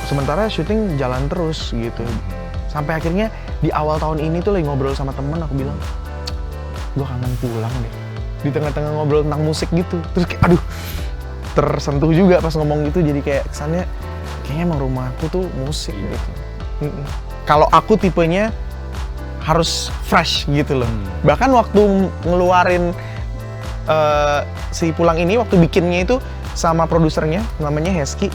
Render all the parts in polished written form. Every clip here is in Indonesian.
Sementara syuting jalan terus gitu. Sampai akhirnya di awal tahun ini tuh lagi ngobrol sama temen, aku bilang, gue kangen pulang deh. Di tengah-tengah ngobrol tentang musik gitu. Terus kayak, aduh, tersentuh juga pas ngomong gitu. Jadi kayak kesannya, kayaknya emang rumahku tuh musik gitu. Kalau aku tipenya harus fresh gitu loh. Bahkan waktu ngeluarin si Pulang ini, waktu bikinnya itu sama produsernya, namanya Hesky,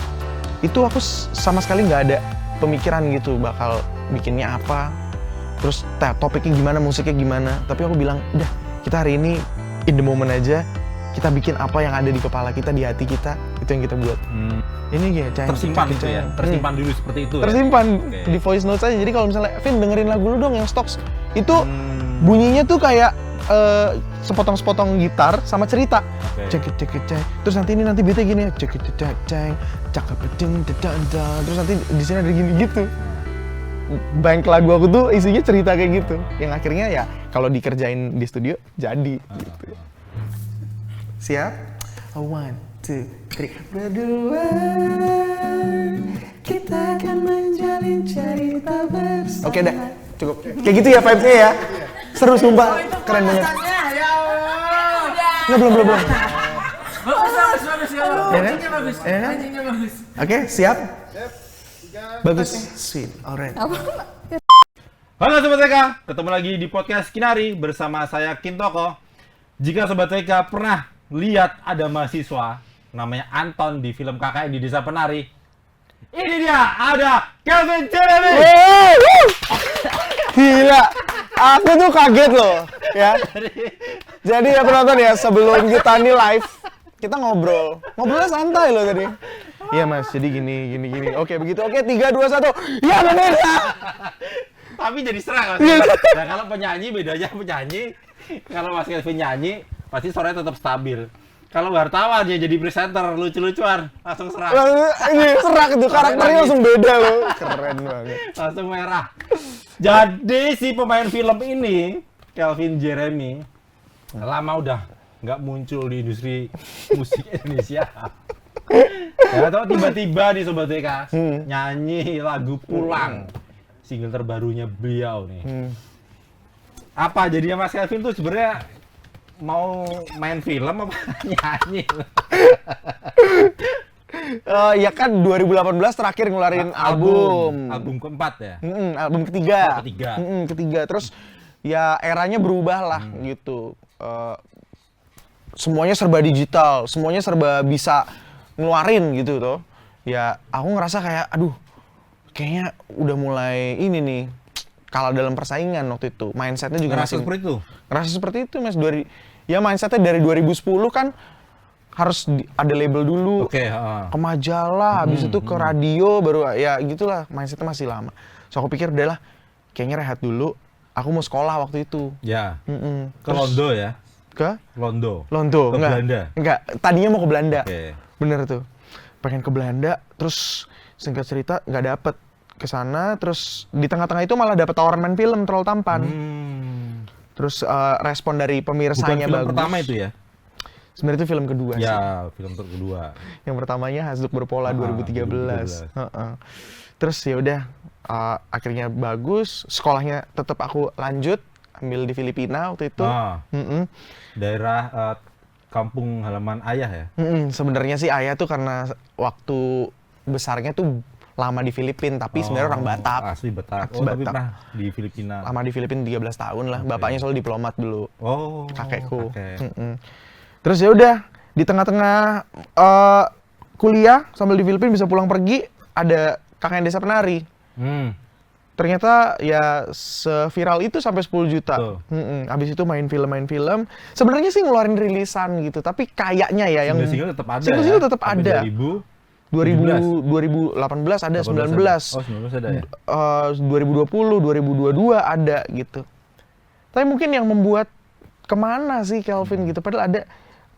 itu aku sama sekali nggak ada pemikiran gitu bakal bikinnya apa, terus topiknya gimana, musiknya gimana. Tapi aku bilang, udah, kita hari ini in the moment aja, kita bikin apa yang ada di kepala kita, di hati kita, itu yang kita buat. Ini ya, tersimpan gitu ya, tersimpan dulu seperti itu. Tersimpan ya? di voice notes aja. Jadi kalau misalnya, Vin dengerin lagu lu dong yang Stocks, itu bunyinya tuh kayak sepotong-sepotong gitar sama cerita. Cek. Terus nanti beatnya gini, cek, cakep, terus nanti di sini ada gini gitu. Bank lagu aku tuh isinya cerita kayak gitu. Yang akhirnya ya kalau dikerjain di studio jadi gitu. Siap? 1, 2, 3. Berdua kita akan menjalin cerita bersama. Oke dah, cukup. Kayak gitu ya vibes-nya ya. Seru sumpah, keren banget. Ya Allah. Nggak, belum. Bagus. Ya kan? Bagus. Ya kan? Anjingnya bagus. Oke, siap? Bagus, sweet, alright. Halo Sobat TK, ketemu lagi di podcast Kinari bersama saya Kintoko. Jika Sobat TK pernah lihat ada mahasiswa namanya Anton di film KKN di Desa Penari, ini dia, ada Calvin Jeremy. Gila, aku tuh kaget loh, ya. Jadi ya penonton ya, sebelum kita nih live, kita ngobrolnya santai loh tadi. Iya mas, jadi gini. Oke begitu, oke 3, 2, 1, ya bener. Tapi jadi serang Mas. Nah kalau penyanyi bedanya penyanyi, kalau Mas Calvin nyanyi pasti suaranya tetap stabil. Kalau wartawan ya jadi presenter lucu-lucuan langsung serang. Ini serak itu, karakternya langsung beda loh. Keren banget. Langsung merah. Jadi si pemain film ini, Calvin Jeremy, lama udah nggak muncul di industri musik Indonesia. Ya tau tiba-tiba nih Sobat TK nyanyi lagu Pulang, single terbarunya beliau nih. Apa jadinya Mas Calvin tuh sebenarnya mau main film apa nyanyi? Ya kan 2018 terakhir ngeluarin album keempat ya? Album ketiga. Ketiga. Terus ya eranya berubah lah gitu. Semuanya serba digital, semuanya serba bisa ngeluarin gitu tuh. Ya aku ngerasa kayak aduh, kayaknya udah mulai ini nih kalah dalam persaingan waktu itu. Mindsetnya juga Ngerasa seperti itu? Ngerasa seperti itu mas. Ya mindsetnya dari 2010 kan harus ada label dulu, ke majalah, habis itu ke radio, baru ya gitulah, mindsetnya masih lama. So aku pikir udahlah, kayaknya rehat dulu, aku mau sekolah waktu itu. Ya, ke Terus, Londo ya? Ke? Londo? Ke Belanda? Enggak, tadinya mau ke Belanda, Bener tuh. Pengen ke Belanda, terus singkat cerita nggak dapet ke sana, terus di tengah-tengah itu malah dapet tawaran main film Troll Tampan. Terus respon dari pemirsanya film bagus. Pertama itu ya? Sebenarnya itu film kedua sih. Ya, film kedua. Yang pertamanya Hasduk Berpola 2013. Terus ya udah akhirnya bagus, sekolahnya tetap aku lanjut ambil di Filipina waktu itu. Daerah kampung halaman ayah ya? Sebenarnya sih ayah tuh karena waktu besarnya tuh lama di Filipina, tapi sebenarnya orang Batak. Asli Batak. Asli Tapi Batak. pernah di Filipina. Lama di Filipina 13 tahun lah. Bapaknya soal diplomat dulu. Kakekku. Terus ya udah di tengah-tengah kuliah sambil di Filipina bisa pulang pergi, ada KKN Desa Penari. Ternyata ya seviral itu sampai 10 juta. Habis itu main film. Sebenarnya sih ngeluarin rilisan gitu, tapi kayaknya ya yang single tetap ada. Single tetap ada. 2018 ada, 19. Oh, 19 ada ya? 2020, 2022 ada gitu. Tapi mungkin yang membuat kemana sih Calvin gitu, padahal ada,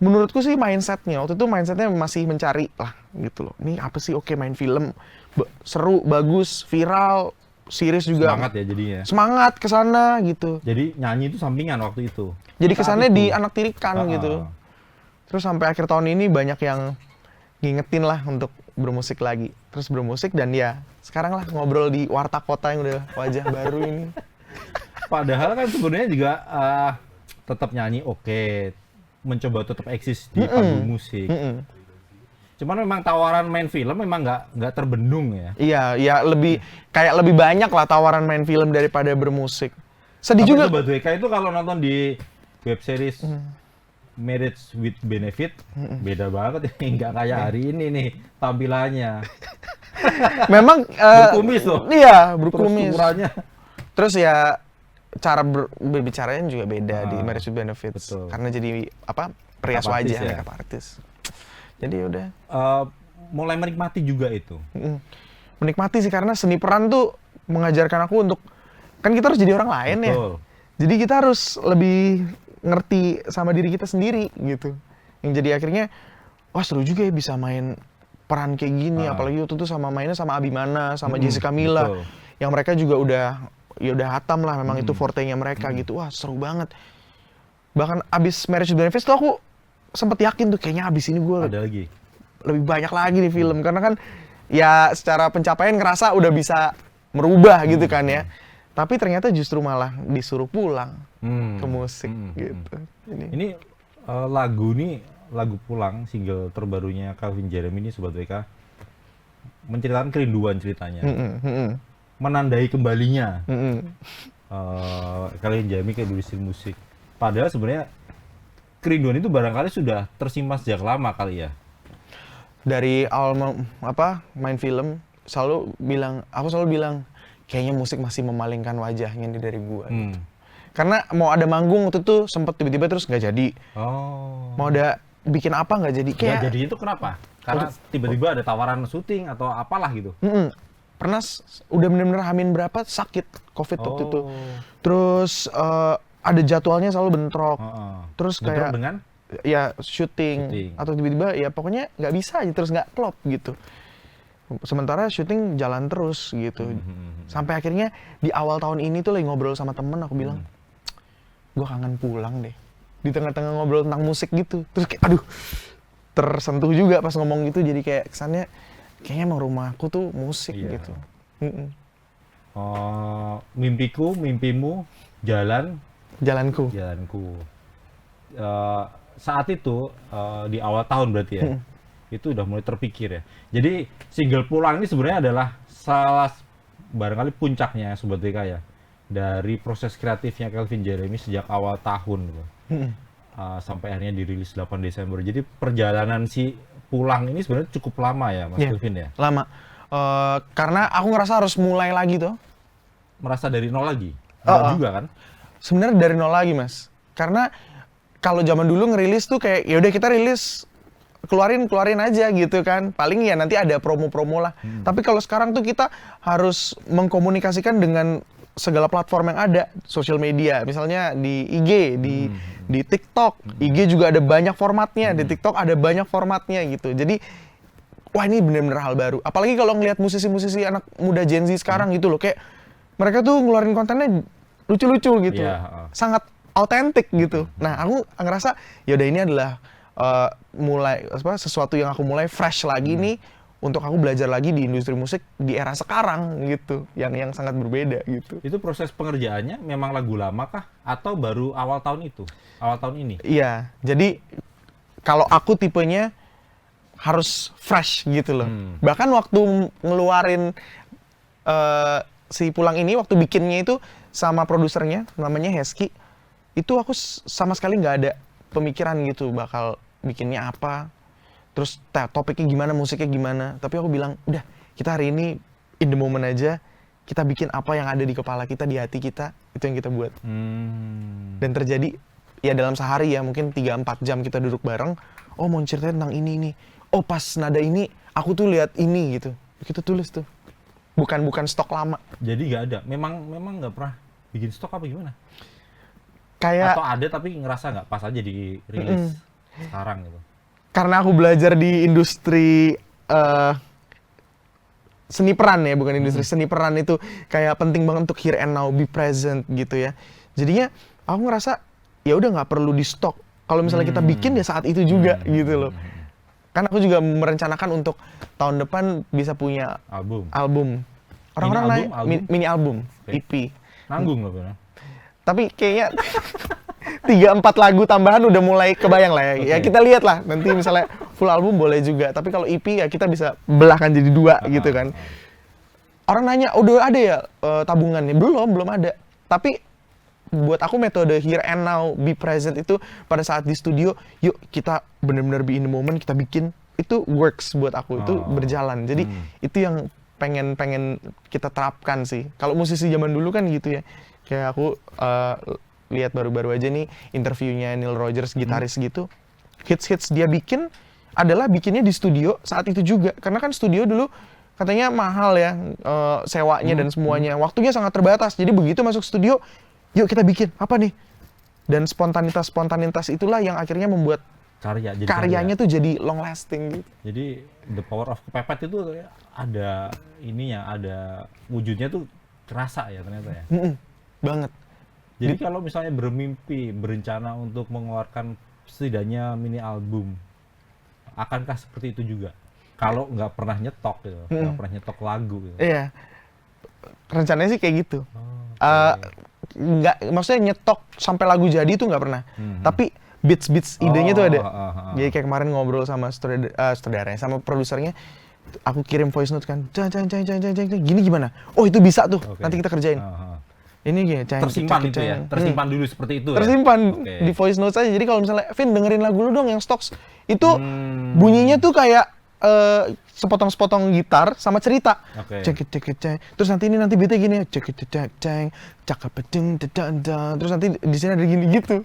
menurutku sih mindsetnya, waktu itu mindsetnya masih mencari lah gitu loh. Ini apa sih, oke main film, seru, bagus, viral, series juga. Semangat ya jadinya? Semangat kesana gitu. Jadi nyanyi itu sampingan waktu itu? Jadi kesannya di anak tirikan gitu. Terus sampai akhir tahun ini banyak yang ngingetin lah untuk bermusik lagi. Terus bermusik dan ya sekarang lah ngobrol di Warta Kota yang udah wajah baru ini. Padahal kan sebenarnya juga tetap nyanyi oke, mencoba tetap eksis di panggung musik. Cuman memang tawaran main film memang nggak terbendung ya. Iya, ya lebih banyak lah tawaran main film daripada bermusik. Sedih juga. Sobat WK itu kalau nonton di web series Marriage with Benefit beda banget ya, nggak kayak hari ini nih tampilannya. Memang Berkumis loh. Iya, berkumis. Ukurannya. Terus ya cara berbicaranya juga beda di Marriage with Benefits. Betul. Karena jadi apa? Perias Makeup wajah, artist ya? makeup artist. Jadi udah Mulai menikmati juga itu. menikmati sih karena seni peran tuh mengajarkan aku untuk kan kita harus jadi orang lain ya. Betul. Jadi kita harus lebih ngerti sama diri kita sendiri gitu. Yang jadi akhirnya wah seru juga ya bisa main peran kayak gini, apalagi waktu itu mainnya sama Abimana, sama Jessica Mila. betul. Yang mereka juga udah hatam lah memang itu forte-nya mereka gitu. Wah, seru banget. Bahkan abis Marriage with Benefits tuh aku sempet yakin tuh kayaknya abis ini gue Ada lagi. lebih banyak lagi di film karena kan ya secara pencapaian ngerasa udah bisa merubah gitu kan ya. Tapi ternyata justru malah disuruh pulang ke musik gitu. Ini lagu Pulang, single terbarunya Calvin Jeremy ini Sobat WK menceritakan kerinduan ceritanya. Menandai kembalinya Calvin Jeremy ke industri musik. Padahal sebenarnya kerinduan itu barangkali sudah tersimpan sejak lama kali ya. Dari awal main film aku selalu bilang kayaknya musik masih memalingkan wajahnya nih dari gua. Gitu. Karena mau ada manggung waktu itu sempet tiba-tiba terus nggak jadi. Oh. Mau ada bikin apa nggak jadi. Nggak jadi itu kenapa? Karena tiba-tiba ada tawaran syuting atau apalah gitu. Pernah udah bener-bener hamin berapa sakit COVID waktu itu. Terus ada jadwalnya selalu bentrok. Terus Bentrok kayak dengan ya syuting atau tiba-tiba ya pokoknya nggak bisa aja terus nggak klop gitu. Sementara syuting jalan terus gitu. Sampai akhirnya di awal tahun ini tuh lagi ngobrol sama temen aku bilang, gue kangen pulang deh. Di tengah-tengah ngobrol tentang musik gitu. Terus kayak aduh tersentuh juga pas ngomong gitu jadi kayak kesannya kayaknya emang rumahku tuh musik gitu. Mimpiku, mimpimu, jalanku. Saat itu di awal tahun berarti ya. Itu udah mulai terpikir ya. Jadi single Pulang ini sebenarnya adalah salah barangkali puncaknya Sobat WK ya. Dari proses kreatifnya Calvin Jeremy sejak awal tahun gitu. Sampai akhirnya dirilis 8 Desember. Jadi perjalanan si Pulang ini sebenarnya cukup lama ya Mas Calvin ya? Lama. Karena aku ngerasa harus mulai lagi tuh. Merasa dari nol lagi? Enggak juga kan? Sebenarnya dari nol lagi Mas. Karena kalau zaman dulu ngerilis tuh kayak ya udah kita rilis keluarin aja gitu kan. Paling ya nanti ada promo-promo lah. Tapi kalau sekarang tuh kita harus mengkomunikasikan dengan segala platform yang ada, sosial media. Misalnya di IG, di TikTok. IG juga ada banyak formatnya, di TikTok ada banyak formatnya gitu. Jadi wah ini bener-bener hal baru. Apalagi kalau ngelihat musisi-musisi anak muda Gen Z sekarang gitu loh, kayak mereka tuh ngeluarin kontennya lucu-lucu gitu. Sangat autentik gitu. Nah, aku ngerasa yaudah ini adalah sesuatu yang aku mulai fresh lagi nih untuk aku belajar lagi di industri musik di era sekarang gitu, yang sangat berbeda gitu. Itu proses pengerjaannya memang lagu lama kah atau baru awal tahun itu? Awal tahun ini? Iya, jadi kalau aku tipenya harus fresh gitu loh. Bahkan waktu ngeluarin si Pulang ini, waktu bikinnya itu sama produsernya namanya Hesky, itu aku sama sekali nggak ada pemikiran gitu bakal bikinnya apa, terus topiknya gimana, musiknya gimana. Tapi aku bilang, udah kita hari ini in the moment aja, kita bikin apa yang ada di kepala kita, di hati kita, itu yang kita buat. Dan terjadi, ya dalam sehari ya, mungkin 3-4 jam kita duduk bareng, oh mau ceritain tentang ini. Oh pas nada ini, aku tuh lihat ini gitu. Kita tulis tuh. Bukan stok lama. Jadi nggak ada, memang nggak pernah bikin stok apa gimana? Kayak atau ada tapi ngerasa nggak pas aja di rilis sekarang gitu. Karena aku belajar di industri seni peran ya, bukan industri seni peran itu kayak penting banget untuk here and now, be present gitu ya. Jadinya aku ngerasa ya udah nggak perlu di stok. Kalau misalnya kita bikin ya saat itu juga gitu loh. Kan aku juga merencanakan untuk tahun depan bisa punya album. Orang-orang naik mini album, Okay. EP. Nanggung nggak pernah? Tapi kayaknya 3-4 lagu tambahan udah mulai kebayang lah ya. Ya kita lihat lah nanti misalnya full album boleh juga. Tapi kalau EP ya kita bisa belahkan jadi 2 gitu kan. Orang nanya, udah ada ya tabungannya? Belum ada. Tapi buat aku metode here and now, be present itu pada saat di studio, yuk kita benar-benar be in the moment, kita bikin. Itu works buat aku, itu berjalan. Jadi itu yang pengen kita terapkan sih. Kalau musisi zaman dulu kan gitu ya. Kayak aku lihat baru-baru aja nih interviewnya Neil Rogers, gitaris gitu. Hits dia bikin adalah bikinnya di studio saat itu juga. Karena kan studio dulu katanya mahal ya sewanya dan semuanya. Waktunya sangat terbatas. Jadi begitu masuk studio, yuk kita bikin apa nih? Dan spontanitas itulah yang akhirnya membuat karyanya tuh jadi long lasting gitu. Jadi the power of kepepet itu ada ininya, ada wujudnya tuh kerasa ya ternyata ya. Banget. Jadi kalau misalnya bermimpi, berencana untuk mengeluarkan setidaknya mini album, akankah seperti itu juga? Kalau nggak pernah nyetok gitu, nggak pernah nyetok lagu gitu. Iya. Rencananya sih kayak gitu. Okay. Nggak, maksudnya nyetok sampai lagu jadi itu nggak pernah. Tapi beats idenya tuh ada. Jadi kayak kemarin ngobrol sama saudaranya, sama produsernya, aku kirim voice note kan, gini gimana? Oh itu bisa tuh, nanti kita kerjain. Ini gini, tersimpan itu ya, tersimpan dulu seperti itu. Tersimpan di voice note aja. Jadi kalau misalnya, Vin dengerin lagu lu dong yang Stocks, itu bunyinya tuh kayak sepotong-sepotong gitar sama cerita. Terus nanti beatnya gini, terus nanti di sini ada gini gitu.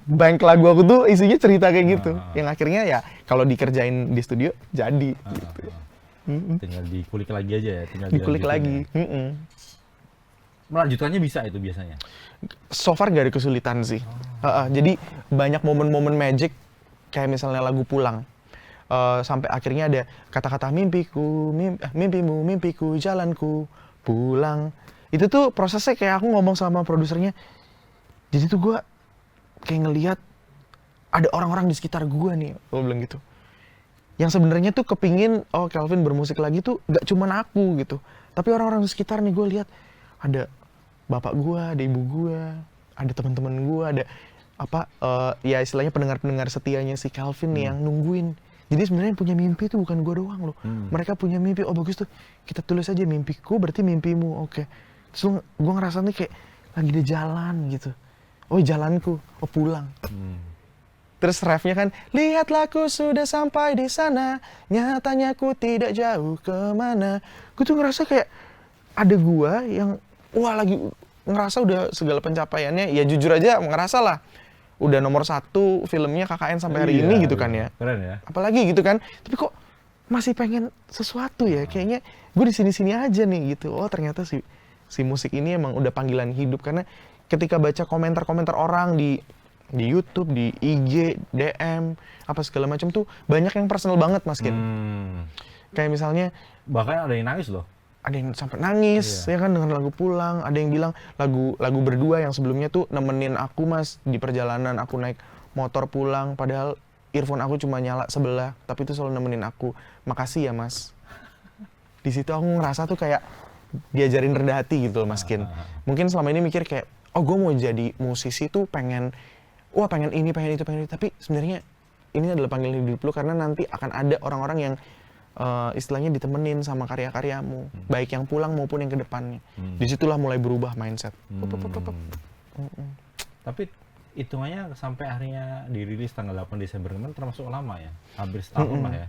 Bank lagu aku tuh isinya cerita kayak gitu. Yang akhirnya ya kalau dikerjain di studio jadi. Gitu. Tinggal dikulik lagi aja ya. Tinggal dikulik lagi. Melanjutannya bisa itu biasanya? So far gak ada kesulitan sih. Jadi banyak momen-momen magic kayak misalnya lagu Pulang. Sampai akhirnya ada kata-kata mimpiku, mimpimu, mimpiku, jalanku, pulang. Itu tuh prosesnya kayak aku ngomong sama produsernya. Jadi tuh gue kayak ngelihat ada orang-orang di sekitar gue nih, gue bilang gitu. Yang sebenarnya tuh kepingin, Calvin bermusik lagi tuh gak cuman aku gitu. Tapi orang-orang di sekitar nih gue lihat ada bapak gue, ada ibu gue, ada teman-teman gue, ada ya istilahnya pendengar-pendengar setianya si Calvin nih yang nungguin. Jadi sebenarnya yang punya mimpi itu bukan gue doang loh. Mereka punya mimpi, bagus tuh. Kita tulis aja mimpiku berarti mimpimu, oke. Terus gue ngerasa nih kayak lagi di jalan gitu. Oh jalanku, pulang. Terus refnya kan, lihatlah aku sudah sampai di sana, nyatanya ku tidak jauh kemana. Gue tuh ngerasa kayak ada gue yang, lagi ngerasa udah segala pencapaiannya, ya jujur aja ngerasa lah. Udah nomor 1 filmnya KKN sampai hari ini gitu kan ya. Keren ya. Apalagi gitu kan. Tapi kok masih pengen sesuatu ya. Kayaknya gue di sini-sini aja nih gitu. Oh ternyata si musik ini emang udah panggilan hidup. Karena ketika baca komentar-komentar orang di YouTube, di IG, DM, apa segala macam tuh banyak yang personal banget Mas Kin. Kayak misalnya bahkan ada yang nangis loh. Ada yang sampai nangis, ya kan dengan lagu Pulang. Ada yang bilang lagu berdua yang sebelumnya tuh nemenin aku Mas di perjalanan. Aku naik motor pulang, padahal earphone aku cuma nyala sebelah, tapi itu selalu nemenin aku. Makasih ya Mas. Di situ aku ngerasa tuh kayak diajarin rendah hati gitu loh Mas Kin. Mungkin selama ini mikir kayak, gue mau jadi musisi tuh pengen ini, pengen itu. Tapi sebenarnya ini adalah panggilan hidup lu karena nanti akan ada orang-orang yang istilahnya ditemenin sama karya-karyamu, baik yang pulang maupun yang ke depannya. Disitulah mulai berubah mindset. Tapi hitungannya sampai akhirnya dirilis tanggal 8 Desember kemarin termasuk lama ya? Hampir setahun lah ya?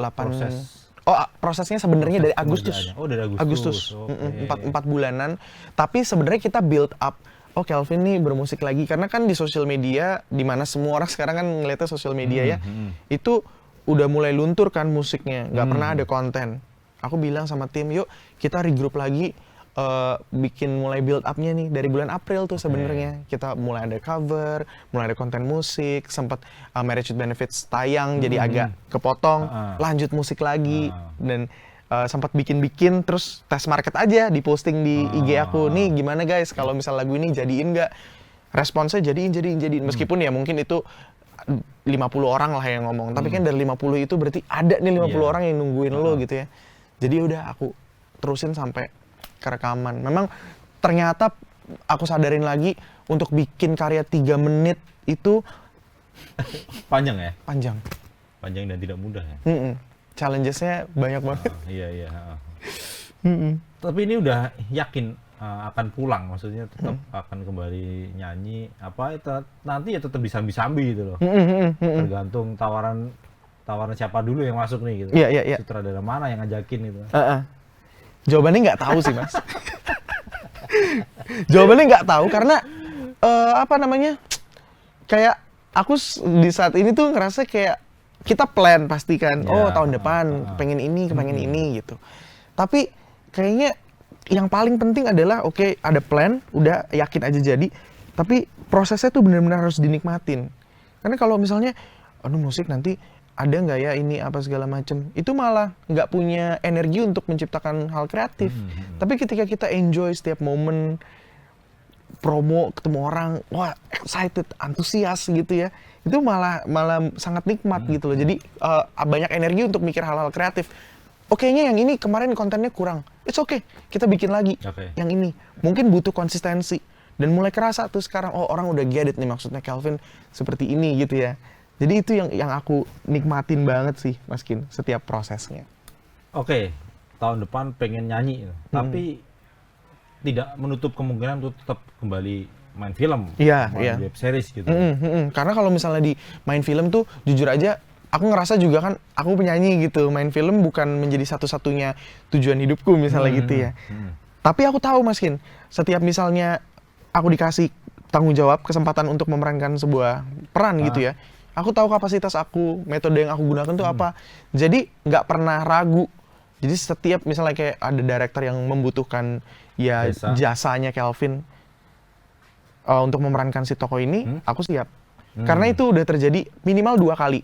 8... prosesnya sebenarnya dari Agustus. Oh, dari Agustus. Okay. 4 bulanan. Tapi sebenarnya kita build up. Calvin nih bermusik lagi. Karena kan di sosial media, di mana semua orang sekarang kan ngeliatnya sosial media ya, itu udah mulai luntur kan musiknya, nggak pernah ada konten. Aku bilang sama tim, yuk kita regroup lagi, bikin mulai build up-nya nih dari bulan April tuh sebenarnya. Kita mulai ada cover, mulai ada konten musik, sempat Marriage with Benefits tayang jadi agak kepotong, lanjut musik lagi dan sempat bikin terus tes market aja, diposting di IG aku. Nih gimana guys kalau misal lagu ini jadiin nggak? Responsnya jadiin. Meskipun ya mungkin itu 50 orang lah yang ngomong. Tapi kan dari 50 itu berarti ada nih 50 Iya. orang yang nungguin lo gitu ya. Jadi udah aku terusin sampai ke rekaman. Memang ternyata aku sadarin lagi untuk bikin karya 3 menit itu Panjang ya? panjang. Panjang dan tidak mudah ya? Challenges-nya banyak banget. Iya. Tapi ini udah yakin akan pulang, maksudnya tetap akan kembali nyanyi, apa nanti ya tetap disambi-sambi gitu loh. Tergantung tawaran siapa dulu yang masuk nih gitu. Iya. Sutradara mana yang ngajakin gitu. Jawabannya nggak tahu sih, Mas. Jawabannya nggak tahu karena apa namanya? Kayak aku di saat ini tuh ngerasa kayak kita plan pasti kan. Ya, Oh, tahun depan pengen ini, kepengen ini gitu. Tapi kayaknya yang paling penting adalah oke, ada plan, udah yakin aja jadi. Tapi prosesnya tuh benar-benar harus dinikmatin. Karena kalau misalnya aduh musik nanti ada nggak ya ini apa segala macem, itu malah nggak punya energi untuk menciptakan hal kreatif. Tapi ketika kita enjoy setiap momen promo, ketemu orang, wah excited, antusias gitu ya, itu malah sangat nikmat gitu loh. Jadi banyak energi untuk mikir hal-hal kreatif. Okenya yang ini kemarin kontennya kurang, it's okay, kita bikin lagi. Yang ini mungkin butuh konsistensi dan mulai kerasa tuh sekarang, oh orang udah get it nih maksudnya Kelvin seperti ini gitu ya. Jadi itu yang aku nikmatin banget sih Mas Kin, setiap prosesnya. Oke, tahun depan pengen nyanyi, tapi tidak menutup kemungkinan untuk tetap kembali main film, main web series gitu. Karena kalau misalnya di main film tuh jujur aja, aku ngerasa juga kan aku penyanyi gitu, main film bukan menjadi satu-satunya tujuan hidupku misalnya gitu ya. Tapi aku tahu Mas Kin, setiap misalnya aku dikasih tanggung jawab, kesempatan untuk memerankan sebuah peran gitu ya, aku tahu kapasitas aku, metode yang aku gunakan tuh apa. Jadi nggak pernah ragu. Jadi setiap misalnya kayak ada director yang membutuhkan ya jasanya Kelvin untuk memerankan si tokoh ini, aku siap. Karena itu udah terjadi minimal 2 kali.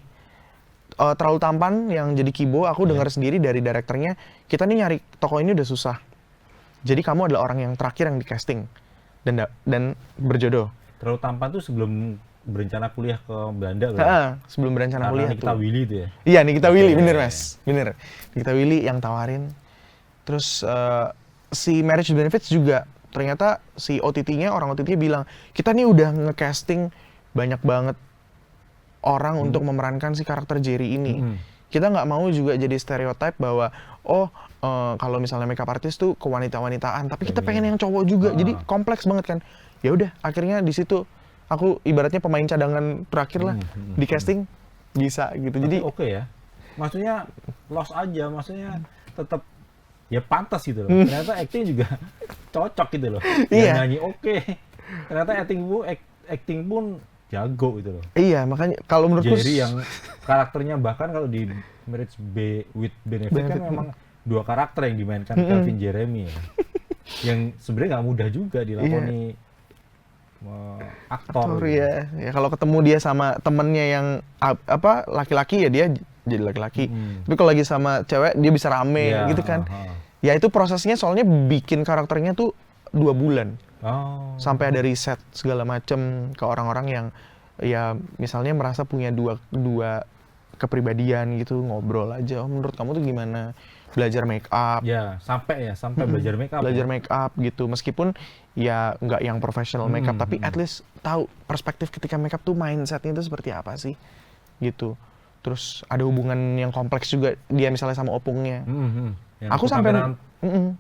Terlalu Tampan yang jadi Kibo, aku dengar sendiri dari direkturnya, kita nih nyari tokoh ini udah susah. Jadi kamu adalah orang yang terakhir yang di casting dan berjodoh. Terlalu Tampan tuh sebelum berencana kuliah ke Belanda sebelum berencana kuliah Nikita tuh. Willy itu ya? Iya, Nikita Willy, bener Mas, bener. Nikita Willy yang tawarin. Terus si Marriage Benefits juga, ternyata si OTT-nya, orang OTT-nya bilang, kita nih udah nge-casting banyak banget orang untuk memerankan si karakter Jerry ini. Kita nggak mau juga jadi stereotype bahwa, kalau misalnya makeup artist tuh kewanita-wanitaan, tapi kita pengen yang cowok juga, jadi kompleks banget kan. Ya udah, akhirnya di situ aku ibaratnya pemain cadangan terakhir lah di casting bisa gitu. Jadi oke ya. Maksudnya loss aja, maksudnya tetap ya pantas gitu loh. Ternyata acting juga cocok gitu loh. Iya. Nyanyi oke. Ternyata acting pun jago gitu loh. Iya, makanya kalau menurutku Jerry yang karakternya bahkan kalau di Marriage with Benefit kan memang 2 karakter yang dimainkan Kelvin Jeremy ya. Yang sebenarnya nggak mudah juga dilakoni aktor gitu. ya kalau ketemu dia sama temennya yang laki-laki ya dia jadi laki-laki. Tapi kalau lagi sama cewek dia bisa rame gitu kan. Ya itu prosesnya soalnya bikin karakternya tuh 2 bulan. Sampai ada riset segala macem ke orang-orang yang ya misalnya merasa punya dua kepribadian gitu, ngobrol aja. Menurut kamu tuh gimana? Belajar make up. Ya, sampai belajar make up. Belajar make up gitu. Meskipun ya nggak yang professional make up, tapi at least tahu perspektif ketika make up tuh mindsetnya itu seperti apa sih gitu. Terus ada hubungan yang kompleks juga dia misalnya sama opungnya. Aku sampai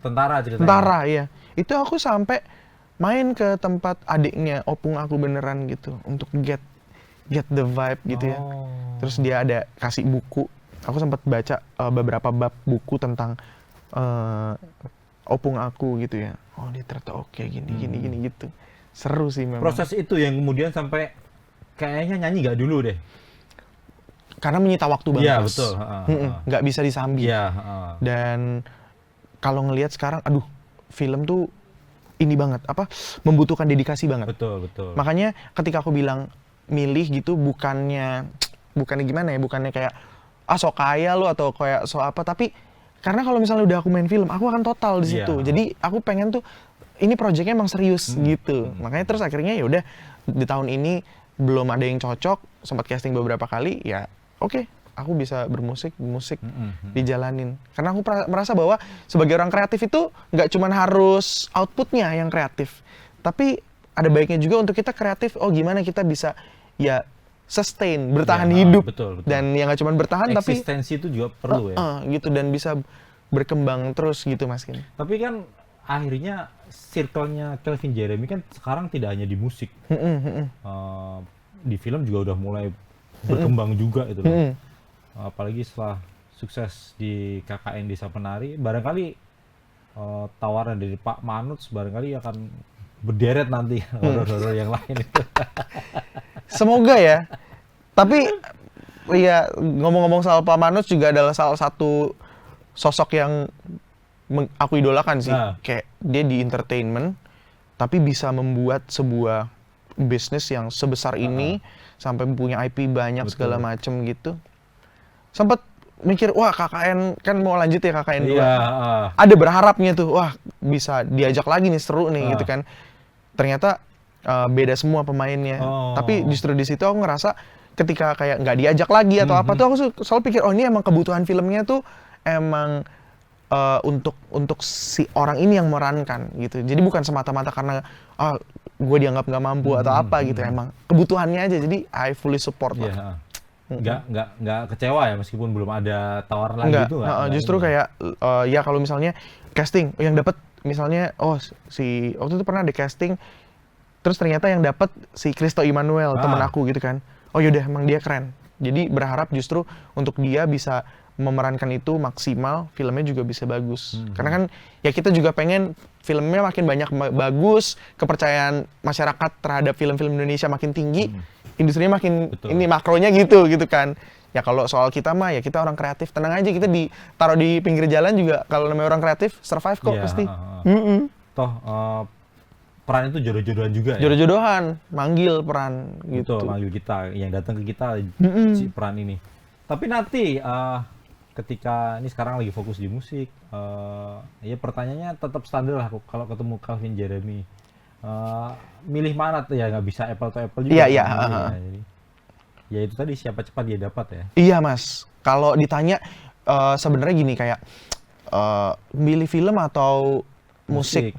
tentara ceritanya. Tentara ya. Itu aku sampai main ke tempat adiknya opung aku beneran gitu untuk get the vibe gitu ya. Terus dia ada kasih buku. Aku sempat baca beberapa bab buku tentang opung aku gitu ya. Oh dia ternyata oke gini gitu. Seru sih memang. Proses itu yang kemudian sampai kayaknya nyanyi nggak dulu deh. Karena menyita waktu banget. Iya betul. Nggak bisa disambi. Iya. Dan kalau ngelihat sekarang, aduh film tuh ini banget membutuhkan dedikasi banget. Betul. Makanya ketika aku bilang milih gitu bukannya gimana ya, bukannya kayak sok kaya lo atau kayak apa, tapi karena kalau misalnya udah aku main film, aku akan total di situ. Jadi aku pengen tuh ini proyeknya emang serius gitu. Makanya terus akhirnya ya udah di tahun ini belum ada yang cocok, sempat casting beberapa kali, ya oke, aku bisa musik dijalanin. Karena aku merasa bahwa sebagai orang kreatif itu nggak cuma harus outputnya yang kreatif, tapi ada baiknya juga untuk kita kreatif, oh gimana kita bisa ya sustain, bertahan hidup. Betul. Dan ya nggak cuma bertahan, tapi eksistensi itu juga perlu ya. gitu, dan bisa berkembang terus gitu Mas Kin. Tapi kan akhirnya circle-nya Calvin Jeremy kan sekarang tidak hanya di musik. Di film juga udah mulai berkembang juga itu loh. Apalagi setelah sukses di KKN Desa Penari, barangkali tawaran dari Pak Manut barangkali akan berderet nanti horor-horor yang lain itu. Semoga ya. Tapi ya ngomong-ngomong soal Pak Manut juga adalah salah satu sosok yang aku idolakan sih. Kayak dia di entertainment tapi bisa membuat sebuah bisnis yang sebesar ini sampai punya IP banyak segala macem gitu. Sempet mikir, wah KKN kan mau lanjut ya KKN 2. Ada berharapnya tuh, wah bisa diajak lagi nih, seru nih gitu kan. Ternyata beda semua pemainnya. Tapi justru di situ aku ngerasa ketika kayak nggak diajak lagi atau apa tuh aku selalu pikir, oh ini emang kebutuhan filmnya tuh emang untuk si orang ini yang merankan gitu. Jadi bukan semata-mata karena gue dianggap nggak mampu atau apa gitu. Emang kebutuhannya aja. Jadi I fully support lah. Nggak kecewa ya meskipun belum ada tawaran lagi gitu. Justru kayak ya kalau misalnya casting yang dapat misalnya si waktu itu pernah ada casting terus ternyata yang dapat si Christo Immanuel temen aku gitu kan. Oh yaudah emang dia keren. Jadi berharap justru untuk dia bisa memerankan itu maksimal, filmnya juga bisa bagus. Karena kan ya kita juga pengen filmnya makin banyak bagus, kepercayaan masyarakat terhadap film-film Indonesia makin tinggi, industrinya makin ini makronya gitu kan. Ya kalau soal kita mah ya kita orang kreatif, tenang aja, kita ditaruh di pinggir jalan juga kalau namanya orang kreatif survive kok pasti. Toh peran itu jodoh-jodohan juga ya. Jodoh-jodohan, manggil peran gitu. Betul, manggil kita, yang datang ke kita si peran ini. Tapi nanti ketika ini sekarang lagi fokus di musik, ya pertanyaannya tetap standar lah kalau ketemu Calvin Jeremy. Milih mana tuh ya, nggak bisa apple to apple juga. Iya. Jadi, ya itu tadi siapa cepat dia dapat ya. Iya Mas, kalau ditanya sebenarnya gini kayak milih film atau musik.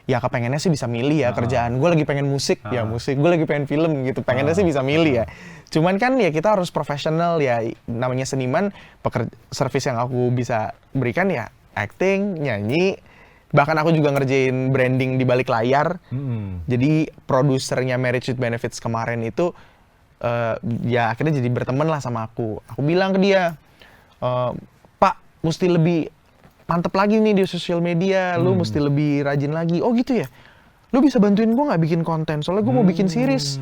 Ya kepengennya sih bisa milih ya kerjaan. Gue lagi pengen musik, ya musik. Gue lagi pengen film gitu. Pengennya sih bisa milih ya. Cuman kan ya kita harus profesional ya. Namanya seniman, service yang aku bisa berikan ya acting, nyanyi. Bahkan aku juga ngerjain branding di balik layar. Jadi produsernya Marriage with Benefits kemarin itu ya akhirnya jadi berteman lah sama aku. Aku bilang ke dia, Pak, mesti lebih mantep lagi nih di sosial media, lu mesti lebih rajin lagi. Oh gitu ya? Lu bisa bantuin gue nggak bikin konten? Soalnya gue mau bikin series.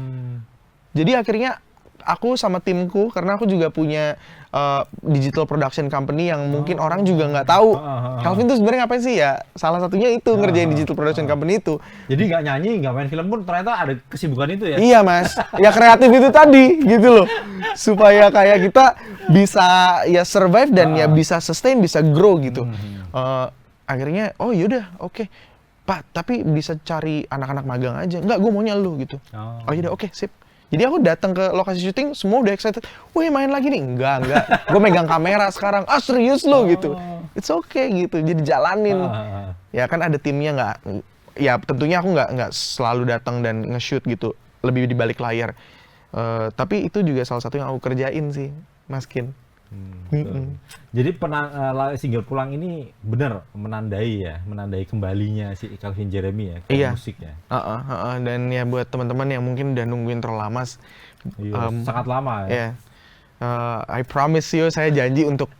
Jadi akhirnya aku sama timku, karena aku juga punya digital production company yang mungkin orang juga nggak tahu. Calvin tuh sebenarnya ngapain sih ya? Salah satunya itu ngerjain digital production company itu. Jadi nggak nyanyi, nggak main film pun ternyata ada kesibukan itu ya? Iya Mas, ya kreatif itu tadi gitu loh. Supaya kayak kita bisa ya survive dan ya bisa sustain, bisa grow gitu. Akhirnya, oh yaudah oke. Pak, tapi bisa cari anak-anak magang aja. Enggak, gue maunya lu gitu. Oh yaudah oke, sip. Jadi aku datang ke lokasi syuting, semua udah excited. Wih main lagi nih? Enggak. Gue megang kamera sekarang. Serius lo gitu. It's okay gitu. Jadi jalanin. Ya kan ada timnya nggak. Ya tentunya aku nggak selalu datang dan nge-shoot gitu. Lebih di balik layar. Tapi itu juga salah satu yang aku kerjain sih, Mas Kin. Jadi single Pulang ini benar menandai kembalinya si Calvin Jeremy ya ke musik ya. Dan ya buat teman-teman yang mungkin udah nungguin terlalu lama, sangat lama ya. I promise you, saya janji untuk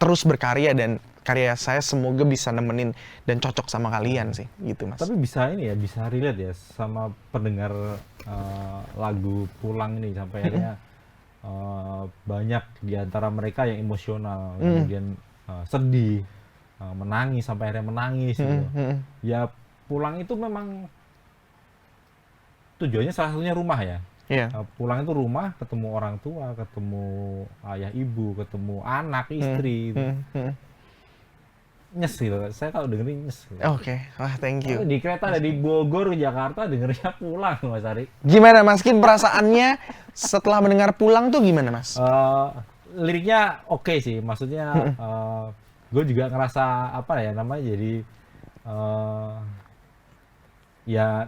terus berkarya dan karya saya semoga bisa nemenin dan cocok sama kalian sih, gitu Mas. Tapi bisa bisa relate ya sama pendengar lagu Pulang ini sampai akhirnya banyak di antara mereka yang emosional, kemudian sedih, menangis sampai akhirnya menangis gitu. Ya Pulang itu memang tujuannya salah satunya rumah ya. Pulang itu rumah, ketemu orang tua, ketemu ayah ibu, ketemu anak, istri. nyes gitu. Saya kalau dengerin nyes. Gitu. Oke, wah thank you. Di kereta dari Bogor ke Jakarta dengernya pulang Mas Ari. Gimana Mas Kin perasaannya setelah mendengar pulang tuh gimana Mas? Liriknya oke sih, maksudnya gue juga ngerasa apa ya namanya jadi ya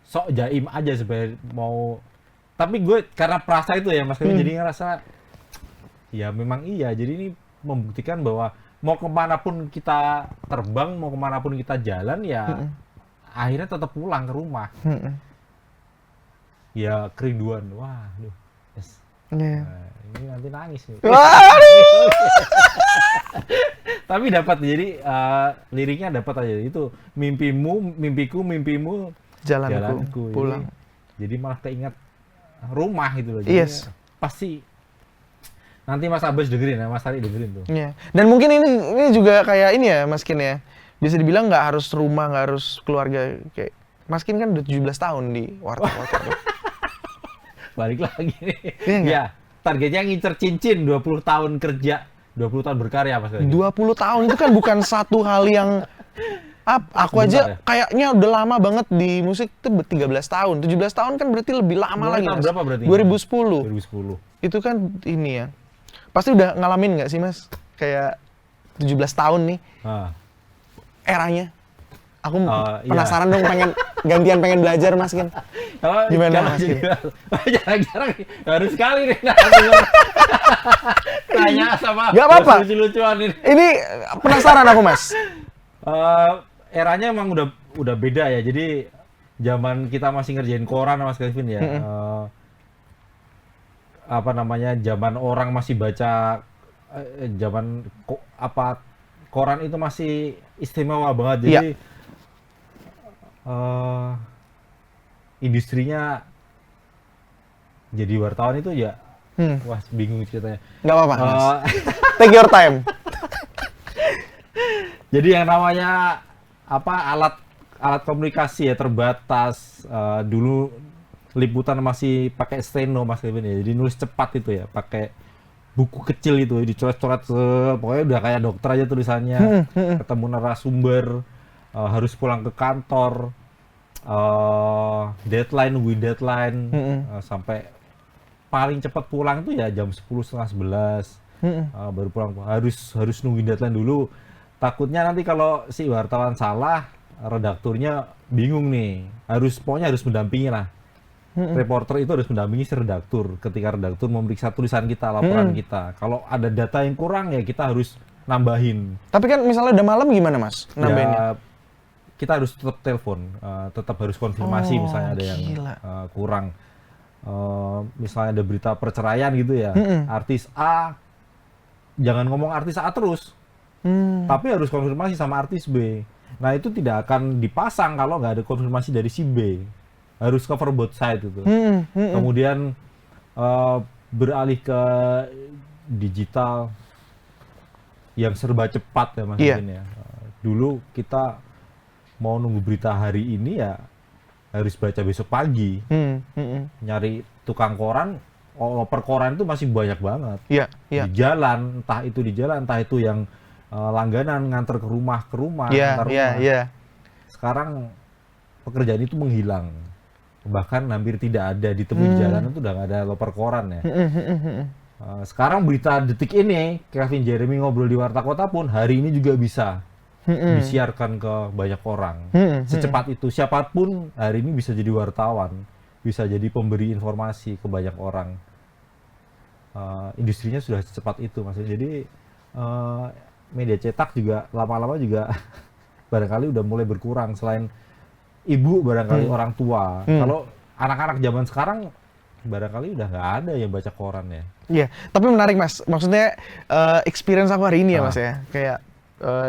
sok jaim aja sebenarnya mau, tapi gue karena perasa itu ya Mas Kevin jadi ngerasa ya memang iya, jadi ini membuktikan bahwa mau kemanapun kita terbang, mau kemanapun kita jalan ya akhirnya tetap pulang ke rumah. Ya kerinduan, wah, aduh, yes. Yeah. Nah, ini nanti nangis nih. Waduh. Tapi dapat, jadi liriknya dapat aja itu mimpimu, mimpiku, mimpimu, Jalanku pulang. Jadi malah keinget rumah gitu loh. Jadi Yes. pasti nanti Mas Abbas dengerin ya, Mas Ari dengerin tuh. Iya. Dan mungkin ini juga kayak ini ya Mas Kin ya. Bisa dibilang nggak harus rumah, nggak harus keluarga. Kayak Mas Kin kan udah 17 tahun di warteg. Balik lagi nih. Iya nggak? Ya, targetnya ngincer cincin 20 tahun kerja, 20 tahun berkarya Mas Ari. 20 tahun itu kan bukan satu hal yang aku aja kayaknya udah lama banget di musik tuh 13 tahun. 17 tahun kan berarti lebih lama Mulai lagi tahun Mas. berapa berarti? 2010. 2010. Itu kan ini ya. Pasti udah ngalamin nggak sih Mas? Kayak 17 tahun nih eranya. Aku penasaran dong, pengen belajar Mas Kin. Gimana Mas Kin? Jarang-jarang harus sekali nih tanya sama Gak apa-apa. lucu-lucuan ini. Ini penasaran aku Mas. Eranya emang udah beda ya. Jadi zaman kita masih ngerjain koran Mas Kevin ya. Apa namanya? Zaman orang masih baca zaman koran itu masih istimewa banget. Jadi industrinya jadi wartawan itu ya wah bingung ceritanya. Nggak apa-apa Mas. Take your time. Jadi yang namanya alat komunikasi ya terbatas. Dulu liputan masih pakai steno Mas Kevin ya. Jadi nulis cepat itu ya, pakai buku kecil itu dicoret-coret, pokoknya udah kayak dokter aja tulisannya. Ketemu narasumber, harus pulang ke kantor, deadline, sampai paling cepat pulang itu ya jam 10:30, 11, baru pulang. Harus nungguin deadline dulu. Takutnya nanti kalau si wartawan salah, redakturnya bingung nih. Pokoknya harus mendampingi lah. Reporter itu harus mendampingi si redaktur ketika redaktur memeriksa tulisan kita, laporan kita. Kalau ada data yang kurang ya kita harus nambahin. Tapi kan misalnya udah malam gimana Mas nambahinnya? Ya, kita harus tetap telepon, tetap harus konfirmasi misalnya ada yang kurang. Misalnya ada berita perceraian gitu ya, artis A, jangan ngomong artis A terus, tapi harus konfirmasi sama artis B. Nah itu tidak akan dipasang kalau nggak ada konfirmasi dari si B. Harus cover both side itu. Kemudian beralih ke digital yang serba cepat ya Mas Kevin ya. Dulu kita mau nunggu berita hari ini ya harus baca besok pagi. Nyari tukang koran, per koran itu masih banyak banget. Di jalan, entah itu di jalan, entah itu yang langganan nganter ke rumah, antar rumah. Sekarang pekerjaan itu menghilang. Bahkan hampir tidak ada, ditemui di jalan itu udah nggak ada loper koran ya. Sekarang berita detik ini, Kevin Jeremy ngobrol di Warta Kota pun hari ini juga bisa disiarkan ke banyak orang. Secepat itu, siapapun hari ini bisa jadi wartawan, bisa jadi pemberi informasi ke banyak orang. Industrinya sudah secepat itu, maksudnya. Jadi media cetak juga lama-lama juga barangkali udah mulai berkurang. Selain ibu, barangkali orang tua. Kalau anak-anak zaman sekarang barangkali udah nggak ada yang baca koran ya. Iya, tapi menarik Mas. Maksudnya experience aku hari ini ya Mas ya. Kayak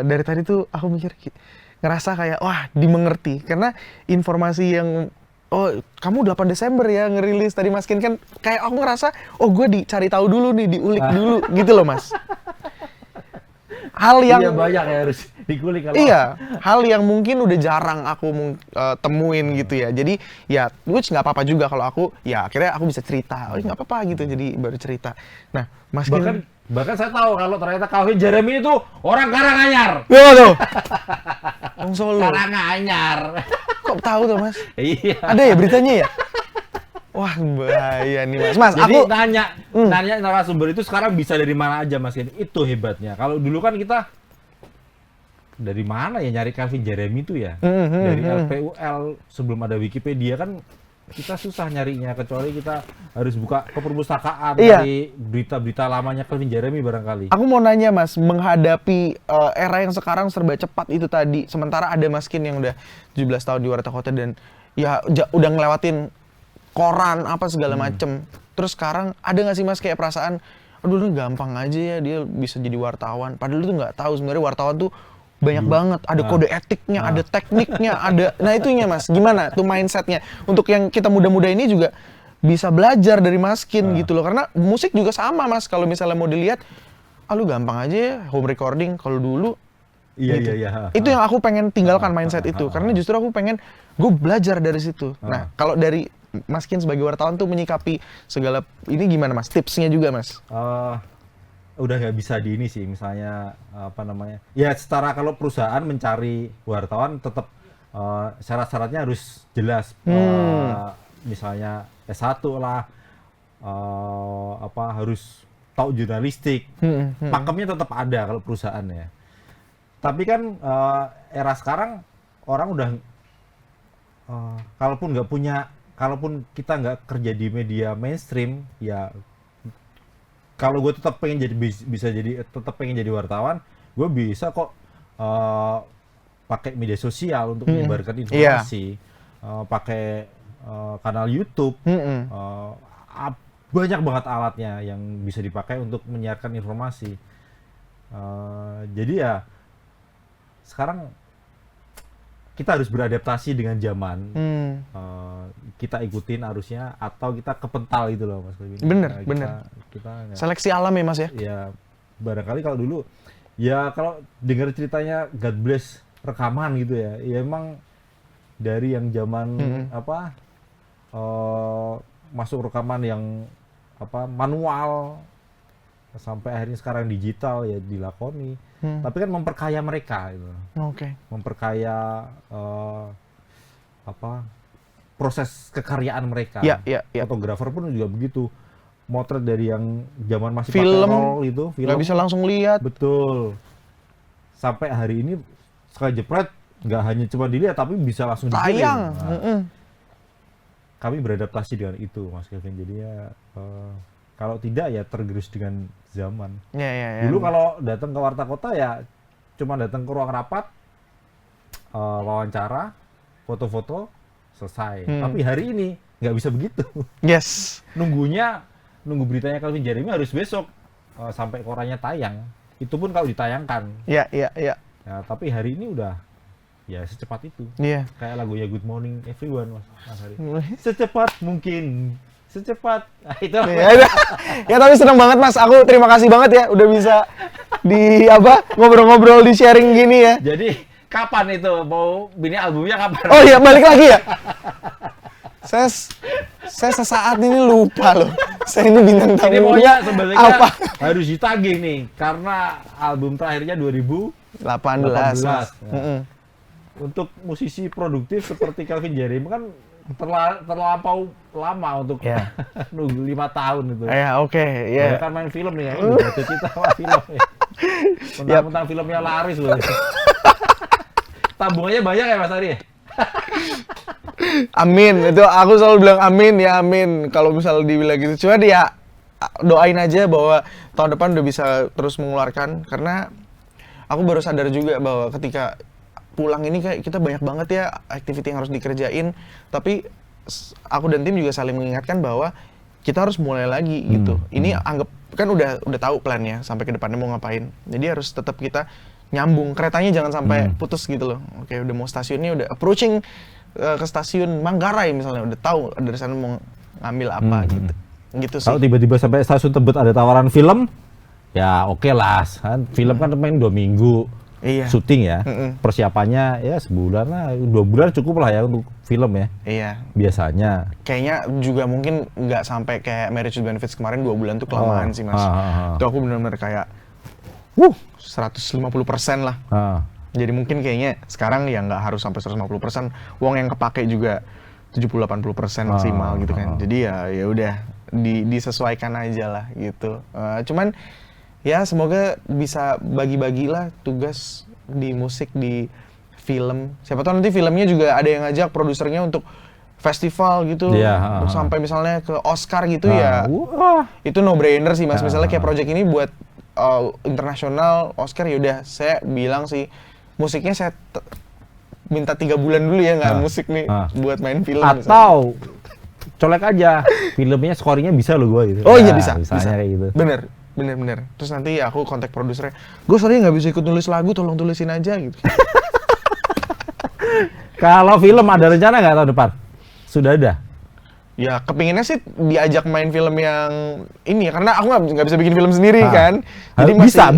dari tadi tuh aku mikir ngerasa kayak wah dimengerti karena informasi yang kamu 8 Desember ya ngerilis tadi Mas Kin kan kayak aku ngerasa gue dicari tahu dulu nih, diulik dulu gitu loh Mas. Hal yang banyak ya harus dikulik kalau hal yang mungkin udah jarang aku temuin gitu ya. Jadi ya which nggak apa-apa juga kalau aku ya akhirnya aku bisa cerita. Nggak apa-apa gitu, jadi baru cerita. Nah Mas bahkan Kin Bahkan saya tahu kalau ternyata Calvin Jeremy itu orang Karanganyar. Iya tuh. Orang Solo. Karanganyar. Kok tahu tuh Mas? Iya. Ada ya beritanya ya? Wah bahaya nih Mas. Mas, Jadi aku nanya narasumber itu sekarang bisa dari mana aja Mas. Itu hebatnya. Kalau dulu kan kita dari mana ya nyari Calvin Jeremy itu ya? Dari LPUL sebelum ada Wikipedia kan kita susah nyarinya, kecuali kita harus buka ke perpustakaan dari berita-berita lamanya Calvin Jeremy barangkali. Aku mau nanya Mas, menghadapi era yang sekarang serba cepat itu tadi, sementara ada Mas Kin yang udah 17 tahun di Warta Kota dan ya udah ngelewatin koran apa segala macem. Terus sekarang ada nggak sih Mas kayak perasaan, aduh ini gampang aja ya dia bisa jadi wartawan. Padahal lu tuh nggak tahu sebenarnya wartawan tuh banyak banget, ada kode etiknya, ada tekniknya, ada. Nah itunya Mas, gimana tuh mindsetnya? Untuk yang kita muda-muda ini juga bisa belajar dari Mas Kin gitu loh. Karena musik juga sama Mas, kalau misalnya mau dilihat, lu gampang aja ya home recording. Kalau dulu gitu. Iya. Itu yang aku pengen tinggalkan mindset itu, karena justru aku pengen gue belajar dari situ. Nah kalau dari Mas Kin sebagai wartawan tuh menyikapi segala ini gimana Mas? Tipsnya juga Mas? Udah nggak bisa di ini sih, misalnya apa namanya? Ya secara kalau perusahaan mencari wartawan tetap syarat-syaratnya harus jelas. Misalnya S1 lah, harus tahu jurnalistik. Pakemnya tetap ada kalau perusahaan ya. Tapi kan era sekarang orang udah kalaupun kita nggak kerja di media mainstream, ya kalau gue tetap pengen jadi wartawan, gue bisa kok pakai media sosial untuk menyebarkan informasi, pakai kanal YouTube, banyak banget alatnya yang bisa dipakai untuk menyiarkan informasi. Jadi ya sekarang kita harus beradaptasi dengan zaman. Kita ikutin arusnya atau kita kepental gitu loh Mas. Bener. Kita Seleksi alam ya Mas ya? Ya barangkali kalau dulu ya kalau dengar ceritanya God bless rekaman gitu ya. Ya emang dari yang zaman masuk rekaman yang manual sampai akhirnya sekarang digital ya dilakoni. Tapi kan memperkaya mereka gitu. Memperkaya proses kekaryaan mereka. Iya. Fotografer pun juga begitu. Motret dari yang zaman masih film, pakai roll itu, nggak bisa langsung lihat. Betul. Sampai hari ini sekali jepret nggak hanya cuma dilihat tapi bisa langsung dikirim. Tayang. Kami beradaptasi dengan itu Mas Kevin. Jadi ya kalau tidak ya tergerus dengan zaman. Ya. Dulu kalau datang ke Warta Kota ya cuma datang ke ruang rapat, wawancara, foto-foto, selesai. Tapi hari ini nggak bisa begitu. Yes. Nunggu beritanya Calvin Jeremy harus besok sampai korannya tayang. Itu pun kalau ditayangkan. Iya. Ya, tapi hari ini udah ya secepat itu. Iya. Kayak lagunya Good Morning Everyone Mas Hari. Secepat mungkin. Secepat. Nah, itu. Ya tapi senang banget Mas. Aku terima kasih banget ya udah bisa ngobrol-ngobrol di sharing gini ya. Jadi kapan itu mau bini albumnya kapan? Oh iya balik lagi ya. Saya sesaat ini lupa loh. Saya ini bintang tamu. Ini pokoknya sebenarnya apa? Harus ditagih nih karena album terakhirnya 2018. Untuk musisi produktif seperti Calvin Jeremy kan terlampau lama untuk nunggu 5 tahun itu. Oke. Kan main film nih ya, budget kita film ya. Mentang-mentang filmnya laris loh. Tabungannya banyak ya Mas Ari? Amin, itu aku selalu bilang amin ya amin kalau misal dibilang gitu. Cuma dia doain aja bahwa tahun depan udah bisa terus mengeluarkan, karena aku baru sadar juga bahwa ketika pulang ini kayak kita banyak banget ya activity yang harus dikerjain, tapi aku dan tim juga saling mengingatkan bahwa kita harus mulai lagi gitu. Ini anggap kan udah tahu plannya sampai ke depannya mau ngapain. Jadi harus tetap kita nyambung, keretanya jangan sampai putus gitu loh. Oke, udah mau stasiunnya udah approaching ke stasiun Manggarai misalnya, udah tahu dari sana mau ngambil apa gitu sih. Kalau tiba-tiba sampai stasiun Tebet ada tawaran film, ya oke lah. Kan film kan main 2 minggu. Iya. syuting ya. Mm-mm. Persiapannya ya sebulan lah, 2 bulan cukup lah ya untuk film ya. Iya. Biasanya. Kayaknya juga mungkin nggak sampai kayak Marriage with Benefits kemarin 2 bulan tuh kelamaan sih Mas. Itu aku benar-benar kayak 150% lah. Jadi mungkin kayaknya sekarang ya nggak harus sampai 150%. Uang yang kepake juga 70-80% maksimal gitu kan. Jadi ya udah disesuaikan aja lah gitu. Cuman ya semoga bisa bagi-bagilah tugas di musik, di film. Siapa tahu nanti filmnya juga ada yang ngajak produsernya untuk festival gitu. Sampai misalnya ke Oscar gitu ya. Itu no brainer sih Mas. Misalnya kayak project ini buat internasional Oscar, yaudah saya bilang sih musiknya saya minta 3 bulan dulu ya nggak musik nih buat main film. Atau colek aja filmnya, scoringnya bisa loh gua gitu. Oh iya bisa. Kayak gitu. Bener. Terus nanti aku kontak produsernya, gue sorry nggak bisa ikut nulis lagu, tolong tulisin aja gitu. Kalau film ada rencana nggak tahun depan? Sudah ada? Ya kepinginnya sih diajak main film yang ini ya, karena aku nggak bisa bikin film sendiri kan. Jadi bisa.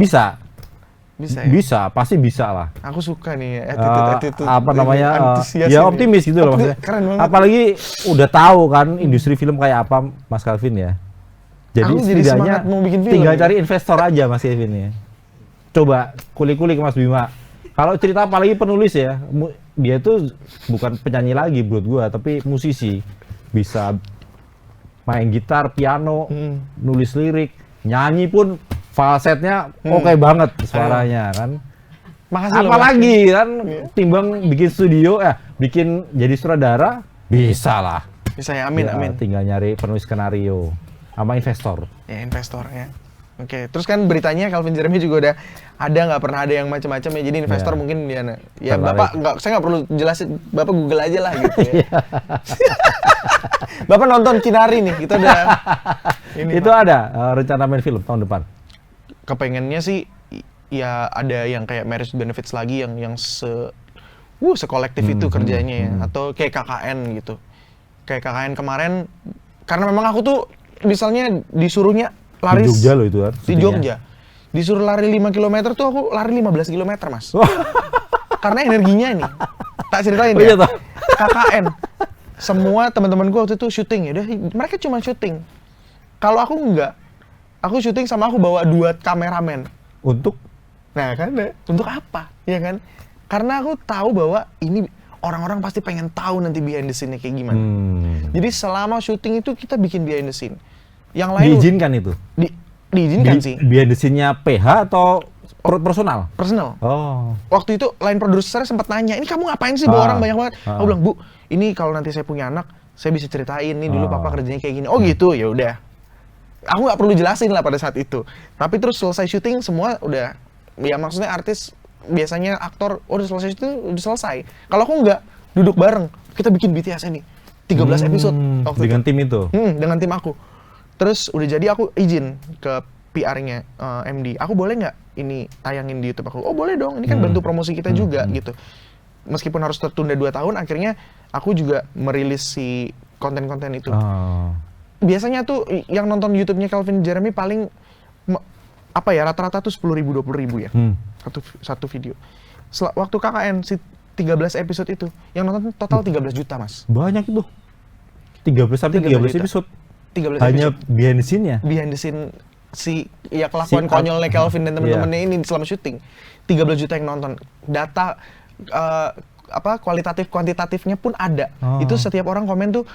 Ya? Bisa, pasti bisa lah. Aku suka nih attitude apa namanya? Antusias Ya ini. optimis gitu loh maksudnya. Keren banget. Apalagi udah tahu kan industri film kayak apa Mas Calvin ya. Jadi Aku jadi setidaknya semangat mau bikin film. tinggal cari investor aja Mas Calvin ya. Coba kulik-kulik Mas Bima. Kalau cerita apalagi penulis ya, dia tuh bukan penyanyi lagi buat gua, tapi musisi. Bisa main gitar, piano, nulis lirik, nyanyi pun falsetnya oke banget suaranya kan. Makasih loh, Apalagi kan timbang bikin studio, bikin jadi sutradara, bisa lah. Bisa ya, amin. Tinggal nyari penulis skenario sama investor. Ya investor ya. Oke, terus kan beritanya Calvin Jeremy juga udah ada, nggak pernah ada yang macam-macam ya. Jadi investor mungkin ya Tertarik. Bapak saya nggak perlu jelasin, Bapak Google aja lah gitu ya. Bapak nonton Kinari nih, kita udah ini. Itu ada rencana main film tahun depan. Kepengennya sih ya ada yang kayak Marriage with Benefits lagi yang sekolektif itu kerjanya ya, atau kayak KKN gitu. Kayak KKN kemarin, karena memang aku tuh misalnya disuruhnya lari Di Jogja loh itu kan. di Jogja. Disuruh lari 5 km tuh aku lari 15 km, Mas. Karena energinya ini. Tak ceritain ya. KKN. Semua teman-temanku waktu itu syuting ya. Udah, mereka cuma syuting. Kalau aku enggak. Aku syuting sama aku bawa 2 kameramen. Untuk? Nah kan, untuk apa? Ya kan? Karena aku tahu bahwa ini orang-orang pasti pengen tahu nanti behind the scene-nya kayak gimana. Jadi selama syuting itu kita bikin behind the scene. Yang lain Diizinkan itu? Diizinkan sih. Behind the scene-nya PH atau personal? Personal. Oh. Waktu itu line produser sempat nanya, ini kamu ngapain sih bawa orang banyak banget? Aku bilang, Bu, ini kalau nanti saya punya anak, saya bisa ceritain nih dulu papa kerjanya kayak gini. Oh gitu, ya udah. Aku nggak perlu jelasin lah pada saat itu. Tapi terus selesai syuting semua udah, ya maksudnya artis biasanya aktor udah selesai syuting udah selesai. Kalau aku nggak, duduk bareng, kita bikin BTS ini 13 episode waktu dengan tim itu. Dengan tim aku. Terus udah jadi aku izin ke PR-nya MD. Aku boleh nggak ini tayangin di YouTube aku? Oh boleh dong, ini kan bantu promosi kita juga gitu. Meskipun harus tertunda 2 tahun, akhirnya aku juga merilis si konten-konten itu. Biasanya tuh yang nonton YouTube-nya Calvin Jeremy paling rata-rata tuh 10.000 20.000 ya. Satu video. Waktu KKN si 13 episode itu yang nonton total 13 juta, Mas. Banyak itu. 13 episode. 13 hanya episode. behind the scene ya? Behind the scene kelakuan konyolnya Calvin dan temen-temennya ini selama syuting. 13 juta yang nonton. Data kualitatif kuantitatifnya pun ada. Itu setiap orang komen tuh,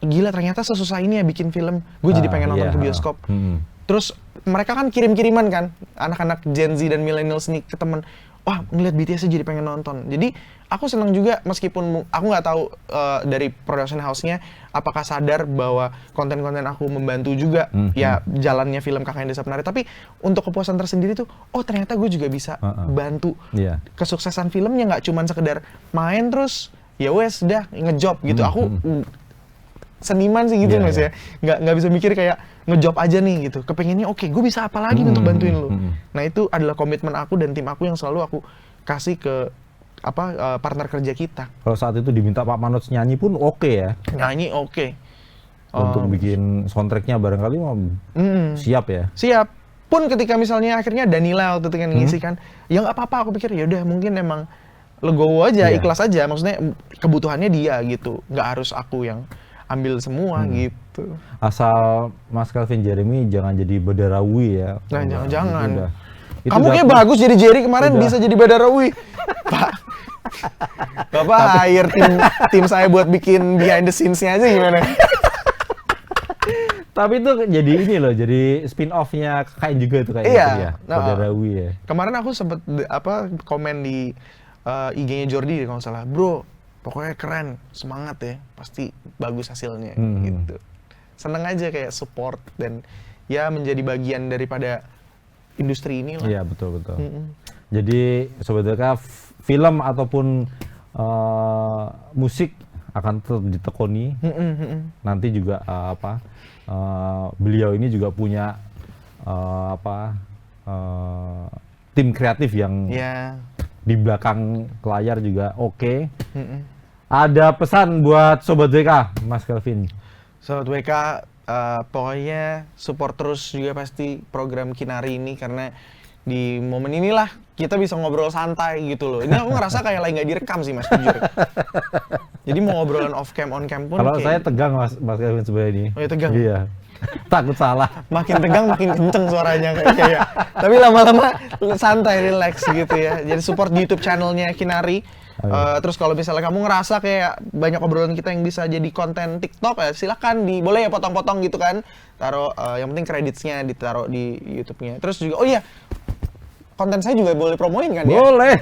gila ternyata sesusah ini ya bikin film. Gue jadi pengen nonton ke bioskop. Terus mereka kan kirim-kiriman kan, anak-anak Gen Z dan millennials nih ke temen, wah ngeliat BTS jadi pengen nonton. Jadi aku senang juga meskipun aku nggak tahu dari production house-nya apakah sadar bahwa konten-konten aku membantu juga ya jalannya film KKN Desa Penari. Tapi untuk kepuasan tersendiri tuh, oh ternyata gue juga bisa bantu kesuksesan filmnya, nggak cuma sekedar main terus ya wes dah ngejob gitu. Aku seniman sih gitu Mas ya, nggak bisa mikir kayak ngejob aja nih gitu. Kepengennya oke, gue bisa apa lagi untuk bantuin lu. Nah itu adalah komitmen aku dan tim aku yang selalu aku kasih ke partner kerja kita. Kalau saat itu diminta Pak Manoj nyanyi pun oke ya? Nyanyi oke. Untuk bikin soundtracknya barangkali siap ya? Siap. pun ketika misalnya akhirnya Danila waktu itu kan ngisi kan, ya nggak apa-apa, aku pikir ya udah mungkin emang legowo aja, Iya. ikhlas aja, maksudnya kebutuhannya dia gitu, nggak harus aku yang ambil semua gitu. Asal Mas Calvin Jeremy jangan jadi Badarawi ya. Nah, jangan-jangan. Itu Kamu udah- kayak bagus jadi Jerry kemarin Udah. bisa jadi Badarawi. Pak, Bapak hire tim saya buat bikin behind the scenes-nya aja gimana? Tapi itu jadi ini loh, jadi spin off-nya kain juga itu kayak Iya. gitu ya. Nah, Badarawi ya. Kemarin aku sempet komen di IG-nya Jordi kalau nggak salah, bro, pokoknya keren, semangat ya, pasti bagus hasilnya gitu. Seneng aja kayak support dan ya menjadi bagian daripada industri ini lah. Iya, betul betul. Jadi sebetulnya film ataupun musik akan tetap ditekuni. Nanti juga beliau ini juga punya tim kreatif yang Ya. di belakang layar juga oke. Ada pesan buat Sobat WK, Mas Calvin? Sobat WK, pokoknya support terus juga pasti program Kinari ini karena di momen inilah kita bisa ngobrol santai gitu loh. Ini aku ngerasa kayak lagi nggak direkam sih mas, jujur. Jadi mau ngobrolan off cam, on cam pun Kalau kayak saya tegang Mas Calvin sebenarnya ini. Oh, ya tegang? Iya. Takut salah. makin tegang makin kenceng suaranya kayaknya ya. Tapi lama-lama santai, relax gitu ya. Jadi support di YouTube channelnya Kinari. Terus kalau misalnya kamu ngerasa kayak banyak obrolan kita yang bisa jadi konten TikTok ya silakan boleh ya potong-potong gitu kan. Taruh yang penting kreditnya ditaruh di YouTube-nya. Terus juga oh iya konten saya juga boleh promoin kan ya? Boleh.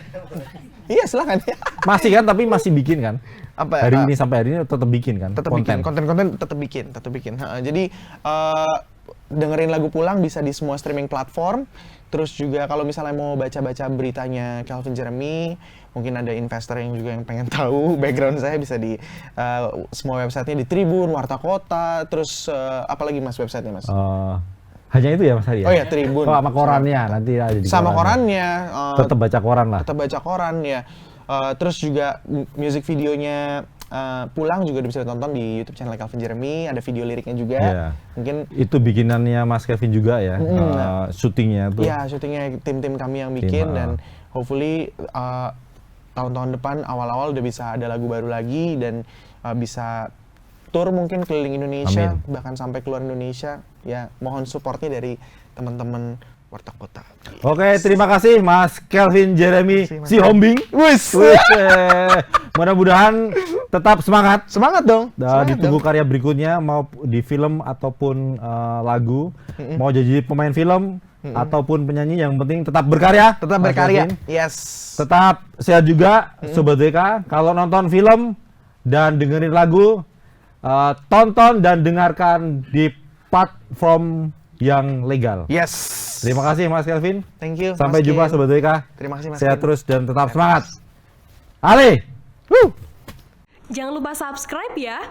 Iya silakan ya. Masih kan, tapi masih bikin kan? Apa Hari ini sampai hari ini tetap bikin kan? tetap bikin konten-konten tetap bikin. Jadi dengerin lagu Pulang bisa di semua streaming platform. Terus juga kalau misalnya mau baca-baca beritanya Calvin Jeremy, mungkin ada investor yang juga yang pengen tahu background saya bisa di semua websitenya di Tribun, Warta Kota, terus apalagi mas websitenya mas? Hanya itu ya Mas Hari ya? Oh ya Tribun. Oh, sama korannya nanti ada di Sama korannya. Tetap baca koran lah. Tetap baca koran ya. Terus juga music videonya Pulang juga bisa ditonton di YouTube channel Calvin Jeremy, ada video liriknya juga. Iya. Mungkin Itu bikinannya Mas Kevin juga ya, syutingnya tuh. ya syutingnya tim-tim kami yang bikin dan hopefully tahun-tahun depan awal-awal udah bisa ada lagu baru lagi dan bisa tour mungkin keliling Indonesia, bahkan sampai keluar Indonesia. Ya mohon supportnya dari teman-teman Warta Kota. Oke, terima kasih Mas Calvin Jeremy Mas. si Hombing. Wis. Mudah-mudahan tetap semangat. Semangat dong. Semangat Ditunggu dong. karya berikutnya mau di film ataupun lagu, mau jadi pemain film ataupun penyanyi, yang penting tetap berkarya. Tetap Mas berkarya. Calvin. Yes. Tetap sehat juga Sobat WK. Kalau nonton film dan dengerin lagu, tonton dan dengarkan di platform yang legal. Yes. Terima kasih Mas Calvin. Thank you. Sampai Mas jumpa Kim. Sobat WK. Terima kasih Mas Sehat Kim. terus dan tetap semangat. Ale. Jangan lupa subscribe ya.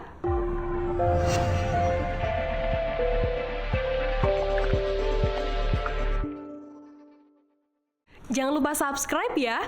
Jangan lupa subscribe ya.